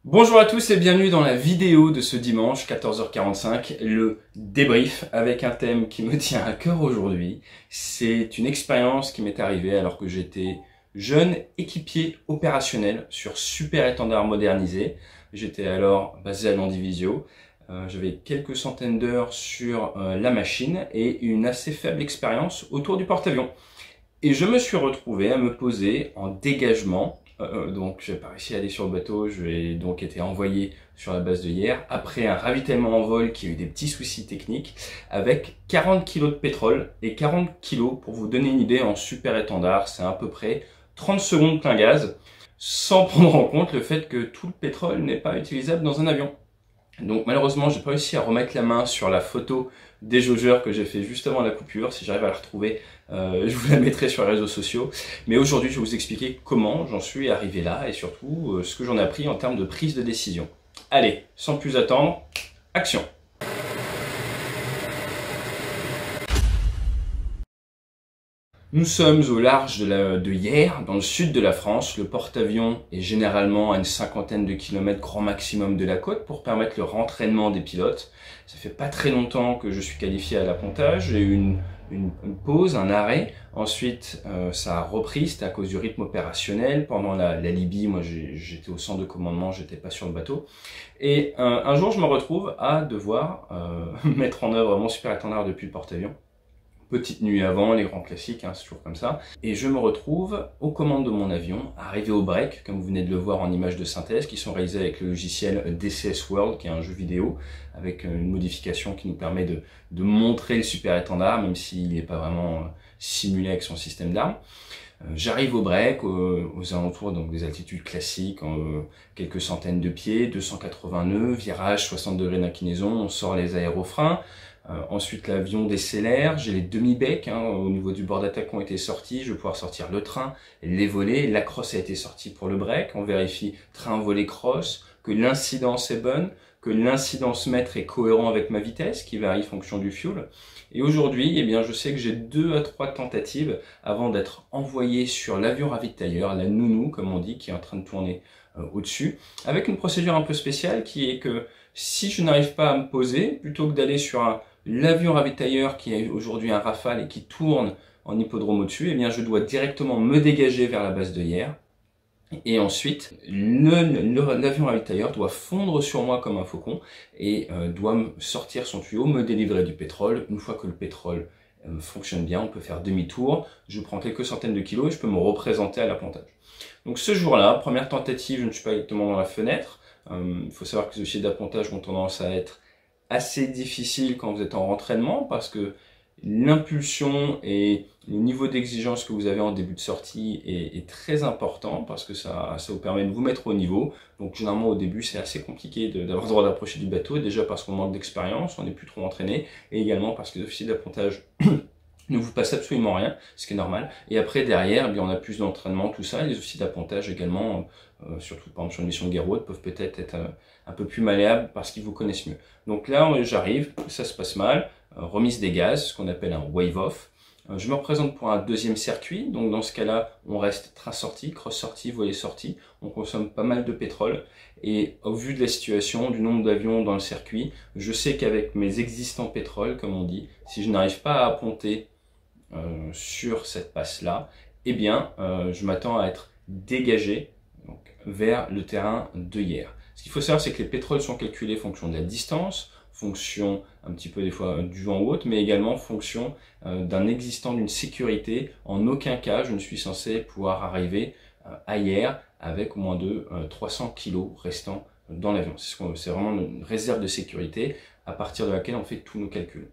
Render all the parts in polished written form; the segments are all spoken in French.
Bonjour à tous et bienvenue dans la vidéo de ce dimanche 14h45, le débrief avec un thème qui me tient à cœur aujourd'hui. C'est une expérience qui m'est arrivée alors que j'étais jeune équipier opérationnel sur super étendard modernisé. J'étais alors basé à Landivisio. J'avais quelques centaines d'heures sur la machine et une assez faible expérience autour du porte-avions. Et je me suis retrouvé à me poser en dégagement. Donc j'ai pas réussi à aller sur le bateau, j'ai donc été envoyé sur la base de Hyères après un ravitaillement en vol qui a eu des petits soucis techniques avec 40 kg de pétrole et 40 kg pour vous donner une idée en super étendard, c'est à peu près 30 secondes plein gaz sans prendre en compte le fait que tout le pétrole n'est pas utilisable dans un avion. Donc malheureusement, j'ai pas réussi à remettre la main sur la photo des jaugeurs que j'ai fait juste avant la coupure. Si j'arrive à la retrouver, je vous la mettrai sur les réseaux sociaux. Mais aujourd'hui, je vais vous expliquer comment j'en suis arrivé là et surtout ce que j'en ai appris en termes de prise de décision. Allez, sans plus attendre, action! Nous sommes au large de Hyères, dans le sud de la France. Le porte-avions est généralement à une cinquantaine de kilomètres grand maximum de la côte pour permettre le rentraînement des pilotes. Ça fait pas très longtemps que je suis qualifié à l'appontage. J'ai eu une pause, un arrêt. Ensuite, ça a repris, c'était à cause du rythme opérationnel. Pendant la Libye, moi j'étais au centre de commandement, j'étais pas sur le bateau. Et un jour, je me retrouve à devoir mettre en œuvre mon super étendard depuis le porte-avions. Petite nuit avant, les grands classiques, hein, c'est toujours comme ça. Et je me retrouve aux commandes de mon avion, arrivé au break, comme vous venez de le voir en images de synthèse, qui sont réalisées avec le logiciel DCS World, qui est un jeu vidéo, avec une modification qui nous permet de montrer le super étendard, même s'il n'est pas vraiment simulé avec son système d'armes. J'arrive au break, aux alentours donc des altitudes classiques, quelques centaines de pieds, 280 nœuds, virage 60 degrés d'inclinaison, on sort les aérofreins. Ensuite l'avion décélère, j'ai les demi-becs au niveau du bord d'attaque ont été sortis, je vais pouvoir sortir le train, les volets, la crosse a été sortie pour le break, on vérifie train, volet, crosse, que l'incidence est bonne, que l'incidence mètre est cohérent avec ma vitesse qui varie fonction du fuel. Et aujourd'hui, eh bien, je sais que j'ai 2 à 3 tentatives avant d'être envoyé sur l'avion ravitailleur, la nounou comme on dit, qui est en train de tourner au-dessus, avec une procédure un peu spéciale qui est que si je n'arrive pas à me poser, plutôt que d'aller sur l'avion ravitailleur qui est aujourd'hui un Rafale et qui tourne en hippodrome au-dessus, eh bien je dois directement me dégager vers la base de Hyères. Et ensuite, l'avion ravitailleur doit fondre sur moi comme un faucon et doit me sortir son tuyau, me délivrer du pétrole. Une fois que le pétrole fonctionne bien, on peut faire demi-tour. Je prends quelques centaines de kilos et je peux me représenter à l'appontage. Donc ce jour-là, première tentative, je ne suis pas exactement dans la fenêtre. Il faut savoir que les dossiers d'appontage ont tendance à être assez difficiles quand vous êtes en rentraînement parce que l'impulsion et le niveau d'exigence que vous avez en début de sortie est très important parce que ça vous permet de vous mettre au niveau. Donc généralement au début c'est assez compliqué d'avoir le droit d'approcher du bateau, déjà parce qu'on manque d'expérience, on n'est plus trop entraîné, et également parce que les officiers d'appontage ne vous passe absolument rien, ce qui est normal. Et après, derrière, eh bien, on a plus d'entraînement, tout ça. Et les officiers d'appontage également, surtout par exemple sur une mission de guerre ou autre, peuvent peut-être être un peu plus malléables parce qu'ils vous connaissent mieux. Donc là, j'arrive, ça se passe mal, remise des gaz, ce qu'on appelle un wave-off. Je me représente pour un deuxième circuit, donc dans ce cas-là, on reste train-sortie, cross-sortie, volet-sortie, on consomme pas mal de pétrole, et au vu de la situation, du nombre d'avions dans le circuit, je sais qu'avec mes existants pétroles, comme on dit, si je n'arrive pas à apponter sur cette passe-là, eh bien, je m'attends à être dégagé donc, vers le terrain de Hyères. Ce qu'il faut savoir, c'est que les pétroles sont calculés en fonction de la distance, fonction un petit peu des fois du vent ou autre, mais également fonction d'un existant, d'une sécurité. En aucun cas, je ne suis censé pouvoir arriver à Hyères avec au moins de 300 kg restants dans l'avion. C'est vraiment une réserve de sécurité à partir de laquelle on fait tous nos calculs.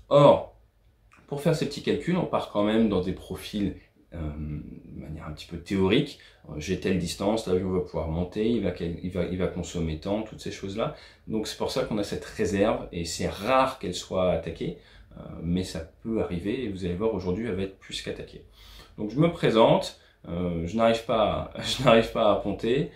Or, pour faire ces petits calculs, on part quand même dans des profils de manière un petit peu théorique. J'ai telle distance, l'avion va pouvoir monter, il va consommer tant, toutes ces choses-là. Donc c'est pour ça qu'on a cette réserve, et c'est rare qu'elle soit attaquée, mais ça peut arriver, et vous allez voir aujourd'hui, elle va être plus qu'attaquée. Donc je me présente, je n'arrive pas à apponter,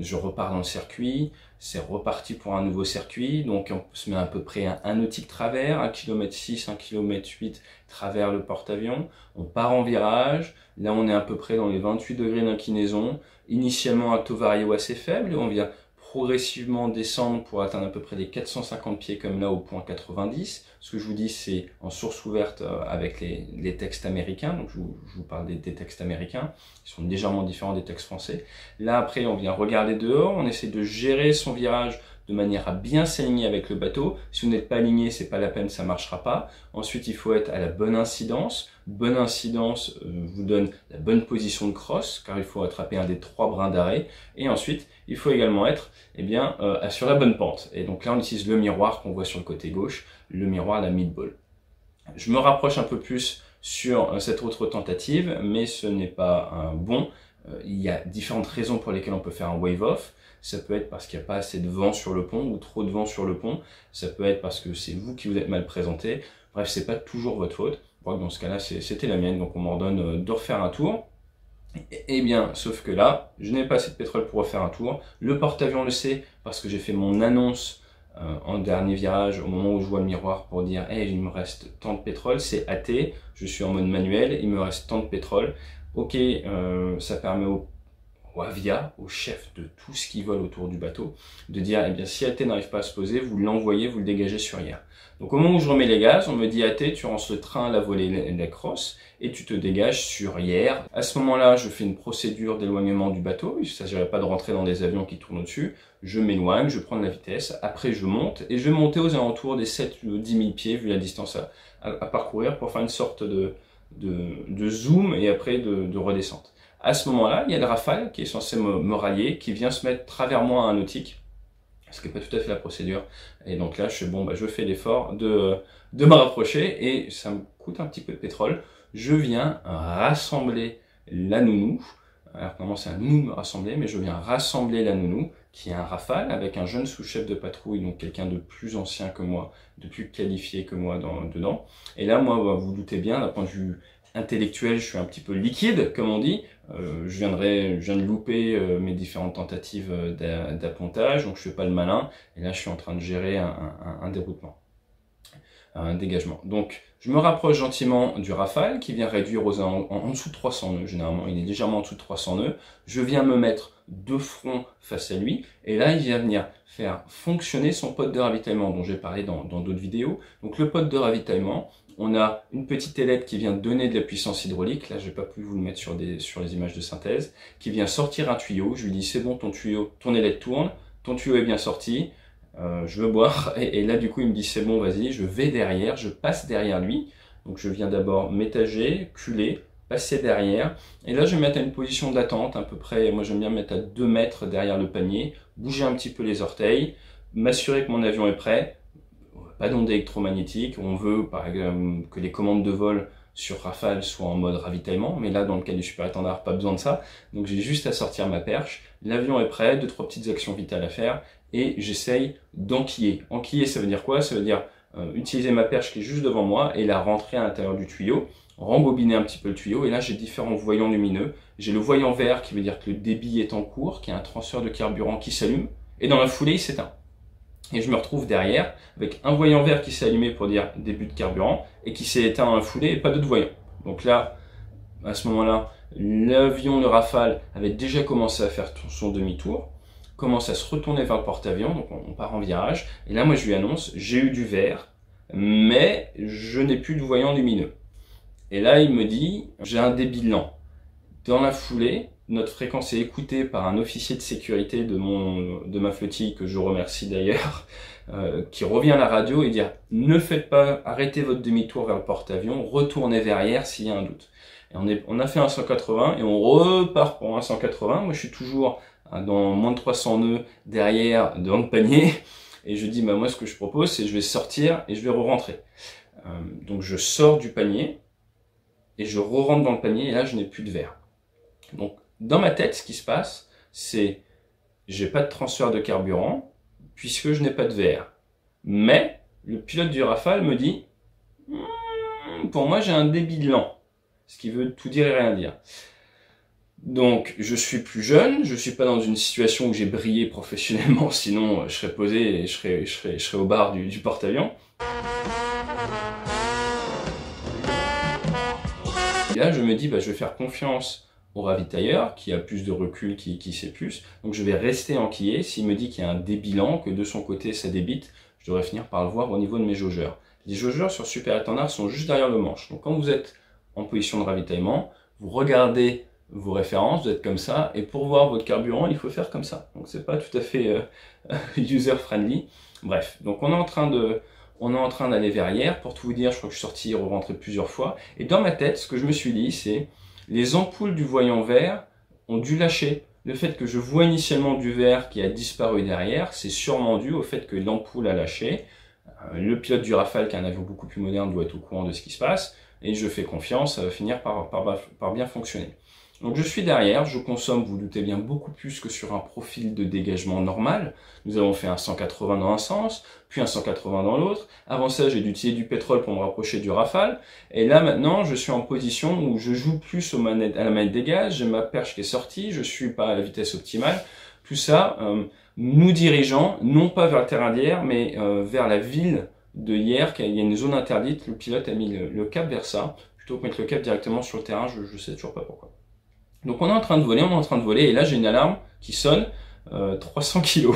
je repars dans le circuit, c'est reparti pour un nouveau circuit, donc on se met à peu près un nautique travers, 1,6 km, 1,8 km travers le porte-avions, on part en virage, là on est à peu près dans les 28 degrés d'inclinaison, initialement un taux vario assez faible, et on vient progressivement descendre pour atteindre à peu près les 450 pieds comme là au point 90. Ce que je vous dis, c'est en source ouverte avec les textes américains. Donc je vous parle des textes américains, qui sont légèrement différents des textes français. Là après, on vient regarder dehors, on essaie de gérer son virage de manière à bien s'aligner avec le bateau. Si vous n'êtes pas aligné, c'est pas la peine, ça marchera pas. Ensuite, il faut être à la bonne incidence. Bonne incidence vous donne la bonne position de crosse, car il faut attraper un des 3 brins d'arrêt. Et ensuite, il faut également être sur la bonne pente. Et donc là, on utilise le miroir qu'on voit sur le côté gauche, le miroir, la mid-ball. Je me rapproche un peu plus sur cette autre tentative, mais ce n'est pas bon. Il y a différentes raisons pour lesquelles on peut faire un wave-off. Ça peut être parce qu'il n'y a pas assez de vent sur le pont ou trop de vent sur le pont. Ça peut être parce que c'est vous qui vous êtes mal présenté. Bref, c'est pas toujours votre faute. Bon, dans ce cas-là, c'était la mienne, donc on m'ordonne de refaire un tour. Eh bien, sauf que là, je n'ai pas assez de pétrole pour refaire un tour. Le porte-avions le sait parce que j'ai fait mon annonce en dernier virage au moment où je vois le miroir pour dire « Hey, il me reste tant de pétrole, c'est AT, je suis en mode manuel, il me reste tant de pétrole. » Ok, ça permet au Avia, au chef de tout ce qui vole autour du bateau, de dire, eh bien, si AT n'arrive pas à se poser, vous l'envoyez, vous le dégagez sur hier. Donc au moment où je remets les gaz, on me dit, AT, tu rances le train à la volée la crosse, et tu te dégages sur hier. À ce moment-là, je fais une procédure d'éloignement du bateau, il ne s'agirait pas de rentrer dans des avions qui tournent au-dessus, je m'éloigne, je prends de la vitesse, après je monte, et je vais monter aux alentours des 7 ou 10 000 pieds, vu la distance à parcourir, pour faire une sorte de zoom, et après de redescente. À ce moment-là, il y a le Rafale qui est censé me rallier, qui vient se mettre travers moi à un nautique, ce qui n'est pas tout à fait la procédure. Et donc là, je fais l'effort de me rapprocher, et ça me coûte un petit peu de pétrole. Je viens rassembler la nounou. Alors normalement c'est un nounou de me rassembler, mais je viens rassembler la nounou, qui est un Rafale, avec un jeune sous-chef de patrouille, donc quelqu'un de plus ancien que moi, de plus qualifié que moi dedans. Et là, moi, vous vous doutez bien, d'un point de vue intellectuel, je suis un petit peu liquide, comme on dit. Je viens de louper mes différentes tentatives d'appontage, donc je fais pas le malin. Et là, je suis en train de gérer un déroutement, un dégagement. Donc, je me rapproche gentiment du Rafale, qui vient réduire en dessous de 300 nœuds, généralement. Il est légèrement en dessous de 300 nœuds. Je viens me mettre de front face à lui. Et là, il vient venir faire fonctionner son pod de ravitaillement, dont j'ai parlé dans d'autres vidéos. Donc, le pod de ravitaillement, on a une petite ailette qui vient donner de la puissance hydraulique. Là, je n'ai pas pu vous le mettre sur les images de synthèse. Qui vient sortir un tuyau. Je lui dis, c'est bon, ton ailette tourne. Ton tuyau est bien sorti. Je veux boire. Et là, du coup, il me dit, c'est bon, vas-y. Je vais derrière. Je passe derrière lui. Donc, je viens d'abord m'étager, culer, passer derrière. Et là, je vais me mettre à une position d'attente, à peu près. Moi, j'aime bien me mettre à 2 mètres derrière le panier. Bouger un petit peu les orteils. M'assurer que mon avion est prêt. Pas d'ondes électromagnétiques. On veut, par exemple, que les commandes de vol sur Rafale soient en mode ravitaillement. Mais là, dans le cas du super étendard, pas besoin de ça. Donc, j'ai juste à sortir ma perche. L'avion est prêt. 2-3 petites actions vitales à faire. Et j'essaye d'enquiller. Enquiller, ça veut dire quoi? Ça veut dire utiliser ma perche qui est juste devant moi et la rentrer à l'intérieur du tuyau. Rembobiner un petit peu le tuyau. Et là, j'ai différents voyants lumineux. J'ai le voyant vert qui veut dire que le débit est en cours, qui est un transfert de carburant qui s'allume. Et dans la foulée, il s'éteint. Et je me retrouve derrière avec un voyant vert qui s'est allumé pour dire début de carburant et qui s'est éteint dans la foulée et pas d'autres voyants. Donc là, à ce moment-là, l'avion, le Rafale, avait déjà commencé à faire son demi-tour, commence à se retourner vers le porte-avions, donc on part en virage. Et là, moi, je lui annonce, j'ai eu du vert, mais je n'ai plus de voyant lumineux. Et là, il me dit, j'ai un débit lent. Dans la foulée, notre fréquence est écoutée par un officier de sécurité de ma flottille, que je remercie d'ailleurs, qui revient à la radio et dit « Ne faites pas, arrêtez votre demi-tour vers le porte-avions, retournez vers hier s'il y a un doute. » Et on a fait un 180 et on repart pour un 180. Moi, je suis toujours dans moins de 300 nœuds derrière, devant le panier. Et je dis, bah, moi, ce que je propose, c'est que je vais sortir et je vais re-rentrer. Donc, je sors du panier et je re-rentre dans le panier et là, je n'ai plus de verre. Donc, dans ma tête, ce qui se passe, c'est j'ai pas de transfert de carburant puisque je n'ai pas de verre. Mais le pilote du Rafale me dit pour moi, j'ai un débit lent. Ce qui veut tout dire et rien dire. Donc, je suis plus jeune, je suis pas dans une situation où j'ai brillé professionnellement, sinon je serais posé et je serais au bar du porte-avions. Et là, je me dis, bah, je vais faire confiance au ravitailleur qui a plus de recul, qui sait plus. Donc je vais rester enquillé. S'il me dit qu'il y a un débilant, que de son côté ça débite, je devrais finir par le voir au niveau de mes jaugeurs. Les jaugeurs sur super étendard sont juste derrière le manche. Donc quand vous êtes en position de ravitaillement, vous regardez vos références, vous êtes comme ça, et pour voir votre carburant, il faut faire comme ça. Donc c'est pas tout à fait user-friendly. Bref, donc on est en train d'aller vers hier. Pour tout vous dire, je crois que je suis sorti et rentré plusieurs fois. Et dans ma tête, ce que je me suis dit, c'est les ampoules du voyant vert ont dû lâcher. Le fait que je vois initialement du vert qui a disparu derrière, c'est sûrement dû au fait que l'ampoule a lâché. Le pilote du Rafale, qui est un avion beaucoup plus moderne, doit être au courant de ce qui se passe. Et je fais confiance, ça va finir par bien fonctionner. Donc je suis derrière, je consomme, vous vous doutez bien, beaucoup plus que sur un profil de dégagement normal. Nous avons fait un 180 dans un sens, puis un 180 dans l'autre. Avant ça, j'ai dû utiliser du pétrole pour me rapprocher du Rafale. Et là maintenant, je suis en position où je joue plus à la manette des gaz, j'ai ma perche qui est sortie, je suis pas à la vitesse optimale. Tout ça, nous dirigeons, non pas vers le terrain d'hier, mais vers la ville de hier, il y a une zone interdite, le pilote a mis le cap vers ça, plutôt que mettre le cap directement sur le terrain, je sais toujours pas pourquoi. Donc on est en train de voler, et là j'ai une alarme qui sonne, 300 kg.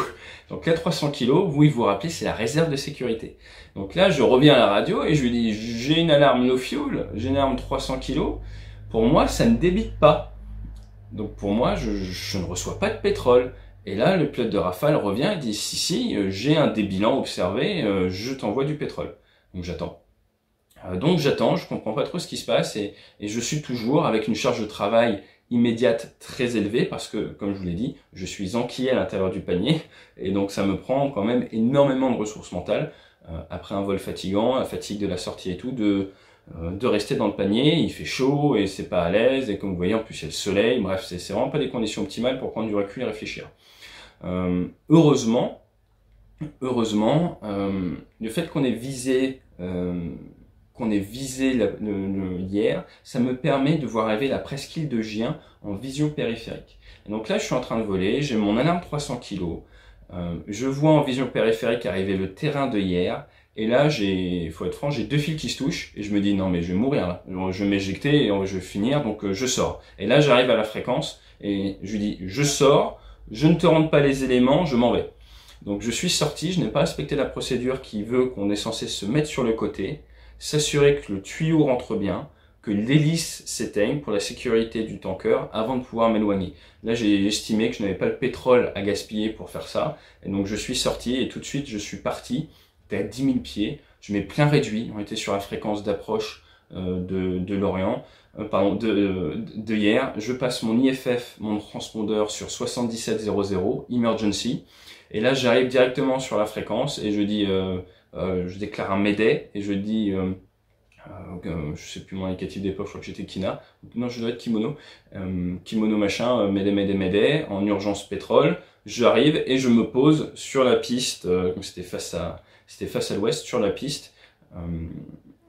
Donc là 300 kg, vous vous rappelez, c'est la réserve de sécurité. Donc là je reviens à la radio et je lui dis, j'ai une alarme no fuel, j'ai une alarme 300 kg, pour moi ça ne débite pas. Donc pour moi je ne reçois pas de pétrole. Et là le pilote de Rafale revient et dit, si, j'ai un débilant observé, je t'envoie du pétrole. Donc j'attends. Je comprends pas trop ce qui se passe et je suis toujours avec une charge de travail immédiate très élevée parce que, comme je vous l'ai dit, je suis enquillé à l'intérieur du panier et donc ça me prend quand même énormément de ressources mentales après un vol fatigant, la fatigue de la sortie et tout, de rester dans le panier. Il fait chaud et c'est pas à l'aise et comme vous voyez en plus il y a le soleil, bref c'est vraiment pas des conditions optimales pour prendre du recul et réfléchir. Heureusement, le fait qu'on ait visé hier, ça me permet de voir arriver la presqu'île de Gien en vision périphérique. Et donc là, je suis en train de voler, j'ai mon alarme 300 kg, je vois en vision périphérique arriver le terrain de hier, et là, faut être franc, j'ai deux fils qui se touchent, et je me dis, non mais je vais mourir là, je vais m'éjecter, et je vais finir, donc je sors. Et là, j'arrive à la fréquence, et je lui dis, je sors, je ne te rends pas les éléments, je m'en vais. Donc je suis sorti, je n'ai pas respecté la procédure qui veut qu'on est censé se mettre sur le côté, s'assurer que le tuyau rentre bien, que l'hélice s'éteigne pour la sécurité du tanker avant de pouvoir m'éloigner. Là, j'ai estimé que je n'avais pas le pétrole à gaspiller pour faire ça, et donc je suis sorti et tout de suite je suis parti. J'étais à 10 000 pieds, je mets plein réduit, on était sur la fréquence d'approche de l'Orient, de hier. Je passe mon IFF, mon transpondeur sur 7700, emergency, et là j'arrive directement sur la fréquence et je dis, je déclare un Mayday et je dis, je sais plus mon indicatif d'époque, je crois que j'étais Kina, non je dois être Kimono, Kimono machin, Mayday, en urgence pétrole. J'arrive et je me pose sur la piste, comme c'était face à l'ouest, sur la piste,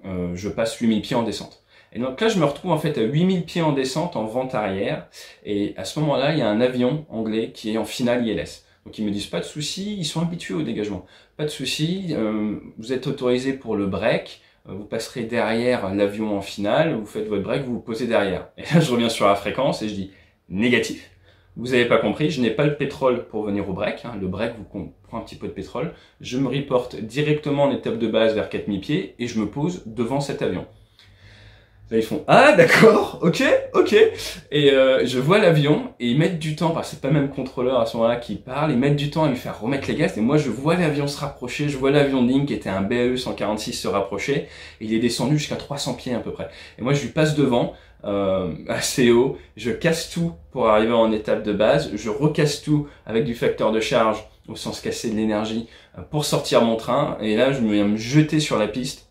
je passe 8000 pieds en descente. Et donc là, je me retrouve en fait à 8000 pieds en descente en vente arrière. Et à ce moment-là, il y a un avion anglais qui est en finale ILS. Donc ils me disent pas de souci, ils sont habitués au dégagement. Pas de souci, vous êtes autorisé pour le break, vous passerez derrière l'avion en finale, vous faites votre break, vous vous posez derrière. Et là, je reviens sur la fréquence et je dis négatif. Vous n'avez pas compris, je n'ai pas le pétrole pour venir au break. Le break vous prend un petit peu de pétrole. Je me reporte directement en étape de base vers 4000 pieds et je me pose devant cet avion. Là, ils font « Ah, d'accord, ok. » Et je vois l'avion et ils mettent du temps, parce que c'est pas le même contrôleur à ce moment-là qui parle, ils mettent du temps à lui faire remettre les gaz. Et moi, je vois l'avion se rapprocher, je vois l'avion Ding qui était un BAE 146 se rapprocher. Et il est descendu jusqu'à 300 pieds à peu près. Et moi, je lui passe devant, assez haut, je casse tout pour arriver en étape de base, je recasse tout avec du facteur de charge, au sens cassé de l'énergie, pour sortir mon train. Et là, je viens me jeter sur la piste.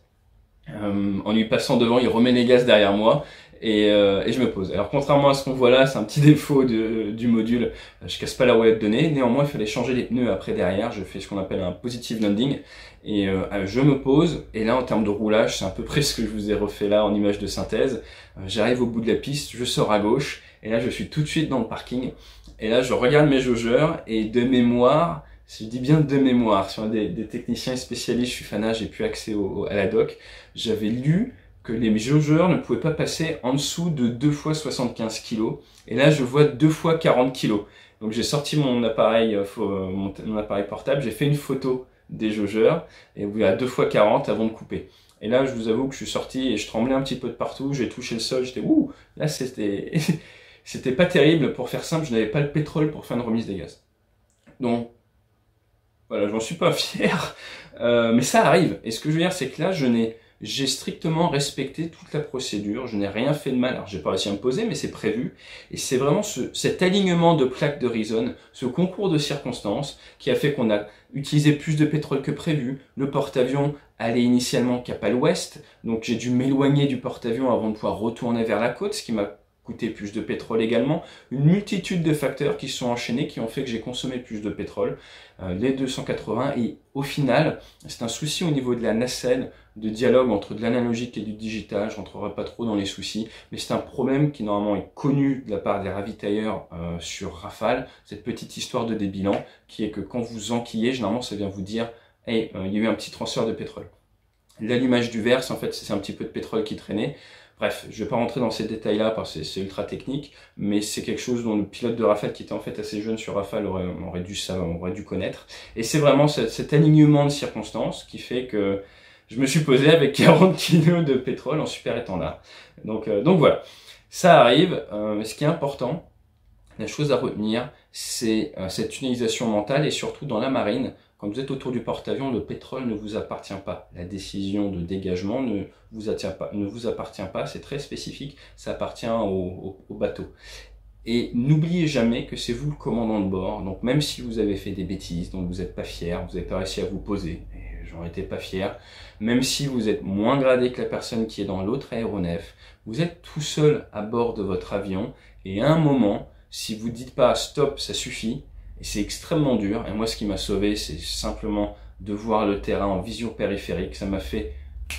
En lui passant devant, il remet les gaz derrière moi et je me pose. Alors contrairement à ce qu'on voit là, c'est un petit défaut du module, je casse pas la roulette de nez, néanmoins il fallait changer les pneus après derrière, je fais ce qu'on appelle un positive landing et je me pose et là en termes de roulage, c'est à peu près ce que je vous ai refait là en image de synthèse. J'arrive au bout de la piste, je sors à gauche et là je suis tout de suite dans le parking et là je regarde mes jaugeurs et de mémoire, je dis bien de mémoire, sur des techniciens spécialistes, je suis fanat, j'ai plus accès à la doc, j'avais lu que les jaugeurs ne pouvaient pas passer en dessous de 2 fois 75 kg. Et là, je vois 2 fois 40 kg. Donc j'ai sorti mon appareil portable, j'ai fait une photo des jaugeurs, et vous à 2 fois 40 avant de couper. Et là, je vous avoue que je suis sorti et je tremblais un petit peu de partout, j'ai touché le sol, j'étais ouh, là c'était c'était pas terrible. Pour faire simple, je n'avais pas le pétrole pour faire une remise des gaz. Donc voilà, j'en suis pas fier, mais ça arrive. Et ce que je veux dire, c'est que là, j'ai strictement respecté toute la procédure, je n'ai rien fait de mal. Alors, j'ai pas réussi à me poser, mais c'est prévu. Et c'est vraiment cet alignement de plaques de Reason, ce concours de circonstances, qui a fait qu'on a utilisé plus de pétrole que prévu. Le porte-avions allait initialement cap à l'ouest, donc j'ai dû m'éloigner du porte-avions avant de pouvoir retourner vers la côte, ce qui m'a coûté plus de pétrole également. Une multitude de facteurs qui sont enchaînés, qui ont fait que j'ai consommé plus de pétrole, les 280, et au final, c'est un souci au niveau de la nacelle, de dialogue entre de l'analogique et du digital. Je rentrerai pas trop dans les soucis, mais c'est un problème qui normalement est connu de la part des ravitailleurs sur Rafale, cette petite histoire de débilan, qui est que quand vous enquillez, généralement ça vient vous dire « Hey, il y a eu un petit transfert de pétrole ». L'allumage du verre, c'est en fait c'est un petit peu de pétrole qui traînait. Bref, je ne vais pas rentrer dans ces détails-là parce que c'est ultra technique, mais c'est quelque chose dont le pilote de Rafale, qui était en fait assez jeune sur Rafale, aurait dû connaître. Et c'est vraiment cet alignement de circonstances qui fait que je me suis posé avec 40 kg de pétrole en super étendard. Donc voilà, ça arrive. Ce qui est important, la chose à retenir, c'est cette tunnalisation mentale, et surtout dans la marine. Quand vous êtes autour du porte-avions, le pétrole ne vous appartient pas. La décision de dégagement ne vous appartient pas, c'est très spécifique, ça appartient au bateau. Et n'oubliez jamais que c'est vous le commandant de bord, donc même si vous avez fait des bêtises, dont vous n'êtes pas fier, vous n'avez pas réussi à vous poser, et j'en étais pas fier, même si vous êtes moins gradé que la personne qui est dans l'autre aéronef, vous êtes tout seul à bord de votre avion, et à un moment, si vous ne dites pas stop, ça suffit, et c'est extrêmement dur, et moi ce qui m'a sauvé, c'est simplement de voir le terrain en vision périphérique. Ça m'a fait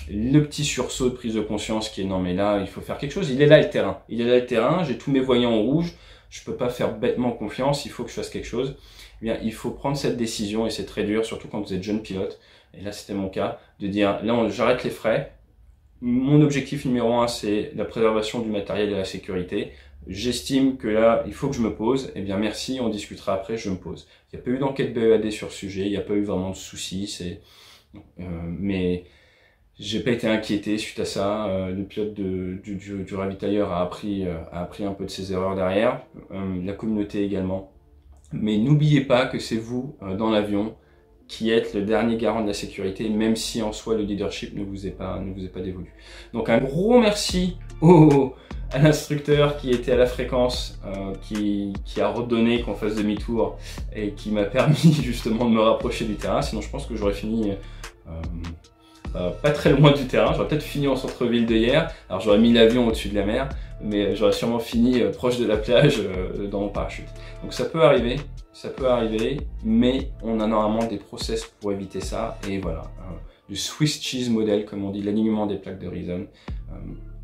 le petit sursaut de prise de conscience qui est non mais là il faut faire quelque chose, il est là le terrain, j'ai tous mes voyants en rouge, je peux pas faire bêtement confiance, il faut que je fasse quelque chose. Eh bien, il faut prendre cette décision, et c'est très dur, surtout quand vous êtes jeune pilote, et là c'était mon cas, de dire là j'arrête les frais, mon objectif numéro 1 c'est la préservation du matériel et la sécurité. J'estime que là, il faut que je me pose. Eh bien, merci, on discutera après, je me pose. Il n'y a pas eu d'enquête BEAD sur le sujet, il n'y a pas eu vraiment de soucis, mais j'ai pas été inquiété suite à ça. Le pilote du ravitailleur a appris un peu de ses erreurs derrière, la communauté également. Mais n'oubliez pas que c'est vous, dans l'avion, qui êtes le dernier garant de la sécurité, même si en soi le leadership ne vous est pas dévolu. Donc un gros merci à l'instructeur qui était à la fréquence, qui a redonné qu'on fasse demi-tour et qui m'a permis justement de me rapprocher du terrain. Sinon je pense que j'aurais fini pas très loin du terrain, j'aurais peut-être fini en centre-ville de Hyères. Alors j'aurais mis l'avion au-dessus de la mer, mais j'aurais sûrement fini proche de la plage dans mon parachute. Donc ça peut arriver, mais on a normalement des process pour éviter ça. Et voilà, le Swiss cheese model, comme on dit, l'alignement des plaques de Reason.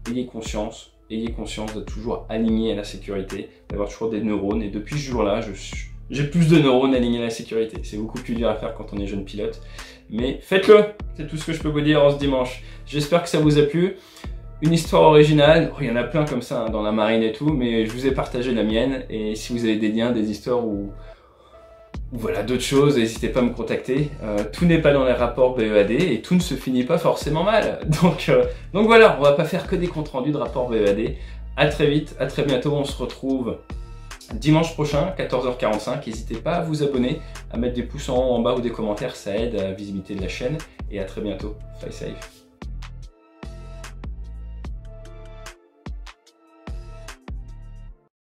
Ayez conscience d'être toujours aligné à la sécurité, d'avoir toujours des neurones. Et depuis ce jour-là, j'ai plus de neurones alignés à la sécurité. C'est beaucoup plus dur à faire quand on est jeune pilote, mais faites-le. C'est tout ce que je peux vous dire en ce dimanche. J'espère que ça vous a plu. Une histoire originale, il y en a plein comme ça dans la marine et tout, mais je vous ai partagé la mienne. Et si vous avez des liens, des histoires ou voilà, d'autres choses, n'hésitez pas à me contacter. Tout n'est pas dans les rapports BEAD et tout ne se finit pas forcément mal. Donc voilà, on va pas faire que des comptes rendus de rapports BEAD. À très vite, à très bientôt, on se retrouve dimanche prochain, 14h45. N'hésitez pas à vous abonner, à mettre des pouces en haut, en bas ou des commentaires, ça aide à la visibilité de la chaîne. Et à très bientôt, fly safe.